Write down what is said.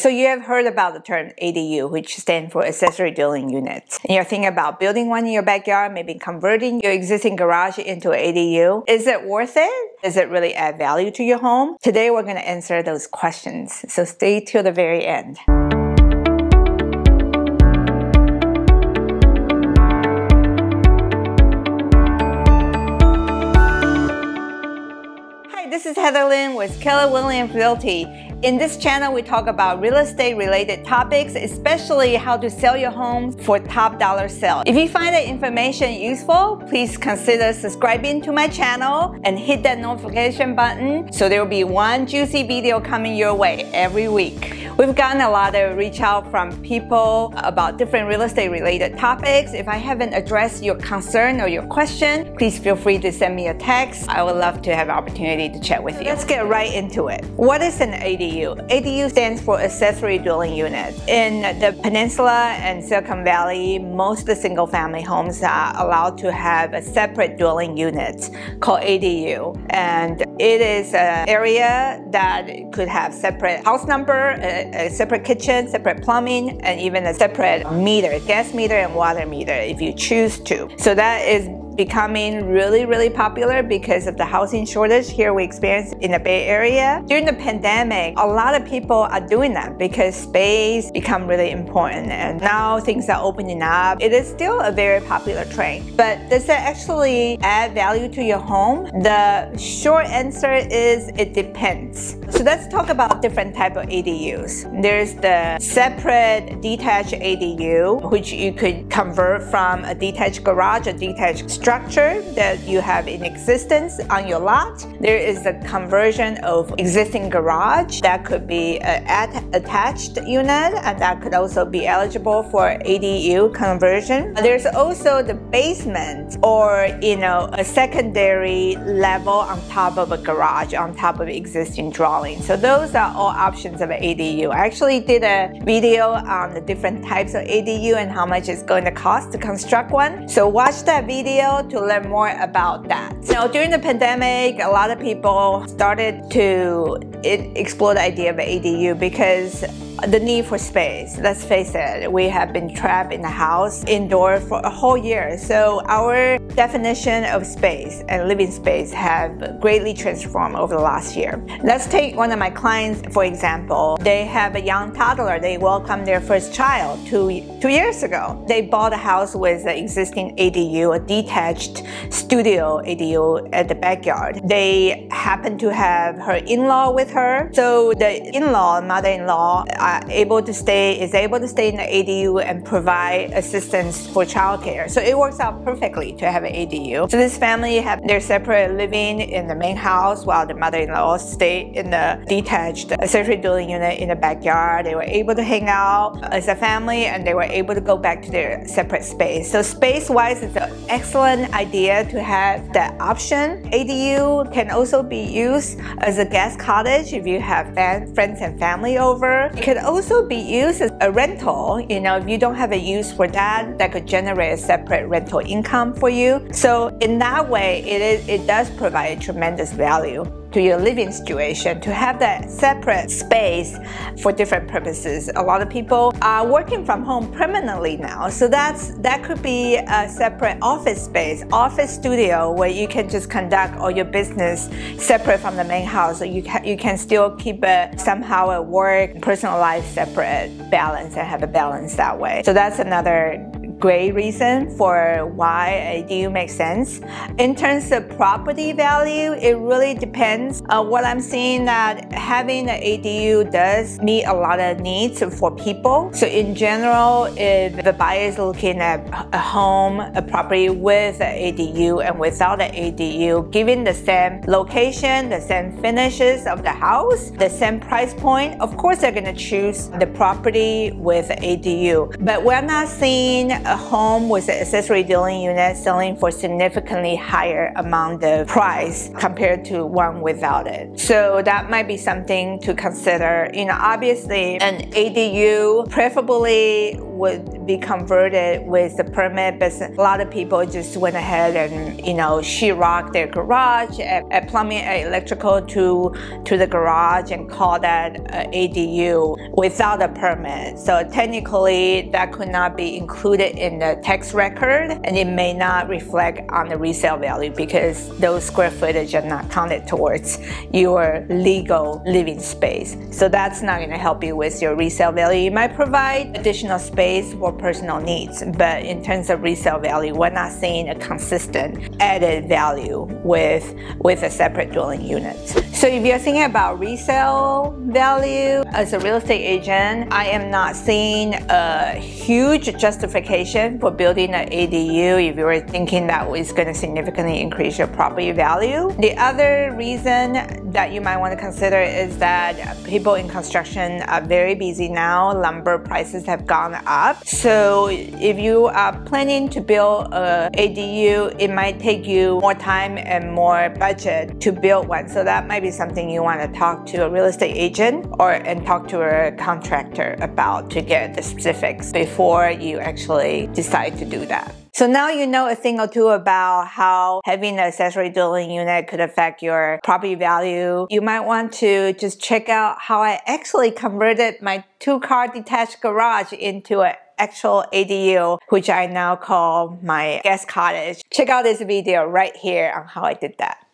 So you have heard about the term ADU, which stands for accessory dwelling unit. And you're thinking about building one in your backyard, maybe converting your existing garage into an ADU. Is it worth it? Does it really add value to your home? Today we're going to answer those questions. So stay till the very end. This is Heather Lin with Keller Williams Realty. In this channel, we talk about real estate related topics, especially how to sell your home for top dollar sale. If you find the information useful, please consider subscribing to my channel and hit that notification button so there will be one juicy video coming your way every week. We've gotten a lot of reach out from people about different real estate related topics. If I haven't addressed your concern or your question, please feel free to send me a text. I would love to have an opportunity to chat with you. Let's get right into it. What is an ADU? ADU stands for accessory dwelling unit. In the Peninsula and Silicon Valley, most of the single family homes are allowed to have a separate dwelling unit called ADU. And it is an area that could have separate house number, a separate kitchen, separate plumbing, and even a separate meter, gas meter and water meter if you choose to. So that is becoming really popular because of the housing shortage here we experience in the Bay Area. During the pandemic, a lot of people are doing that because space become really important, and now things are opening up. It is still a very popular trend, but does that actually add value to your home? The short answer is it depends. So let's talk about different type of ADUs. There's the separate detached ADU, which you could convert from a detached garage, a detached structure that you have in existence on your lot. There is a conversion of existing garage that could be an attached unit, and that could also be eligible for ADU conversion. There's also the basement, or a secondary level on top of a garage, on top of existing dwelling. So those are all options of an ADU. I actually did a video on the different types of ADU and how much it's going to cost to construct one. So watch that video to learn more about that. During the pandemic, a lot of people started to explore the idea of ADU because the need for space. Let's face it, we have been trapped in the house indoor for a whole year. So our definition of space and living space have greatly transformed over the last year. Let's take one of my clients, for example. They have a young toddler. They welcomed their first child two years ago. They bought a house with an existing ADU, a detached studio ADU at the backyard. They happen to have her in-law with her. So the in-law, mother-in-law, is able to stay in the ADU and provide assistance for childcare. So it works out perfectly to have an ADU. So this family have their separate living in the main house while the mother-in-law stay in the detached accessory dwelling unit in the backyard. They were able to hang out as a family, and they were able to go back to their separate space. So space-wise, it's an excellent idea to have that option. ADU can also be used as a guest cottage if you have friends and family over. It could also be used as a rental. If you don't have a use for that, that could generate a separate rental income for you. So in that way, it does provide tremendous value to your living situation to have that separate space for different purposes. A lot of people are working from home permanently now, so that could be a separate office space, office studio, where you can just conduct all your business separate from the main house. So you can still keep it somehow at work, personal life separate, balance, and have a balance that way. So that's another great reason for why ADU makes sense. In terms of property value, it really depends. What I'm seeing that having an ADU does meet a lot of needs for people. So in general, if the buyer is looking at a home, a property with an ADU and without an ADU, given the same location, the same finishes of the house, the same price point, of course they're going to choose the property with an ADU. But we're not seeing a home with an accessory dwelling unit selling for significantly higher amount of price compared to one without it. So that might be something to consider. Obviously an ADU preferably would be converted with the permit, but a lot of people just went ahead and, you know, sheetrock their garage, add plumbing and electrical to the garage and call that ADU without a permit. So technically that could not be included in the tax record, and it may not reflect on the resale value because those square footage are not counted towards your legal living space. So that's not going to help you with your resale value. You might provide additional space for personal needs, but in terms of resale value, we're not seeing a consistent added value with a separate dwelling unit. So if you're thinking about resale value as a real estate agent, I am not seeing a huge justification for building an ADU if you were thinking that was going to significantly increase your property value. The other reason that you might want to consider is that people in construction are very busy now. Lumber prices have gone up. So if you are planning to build an ADU, it might take you more time and more budget to build one. So that might be something you want to talk to a real estate agent and talk to a contractor about to get the specifics before you actually decide to do that. So now you know a thing or two about how having an accessory dwelling unit could affect your property value. You might want to just check out how I actually converted my 2-car detached garage into an actual ADU, which I now call my guest cottage. Check out this video right here on how I did that.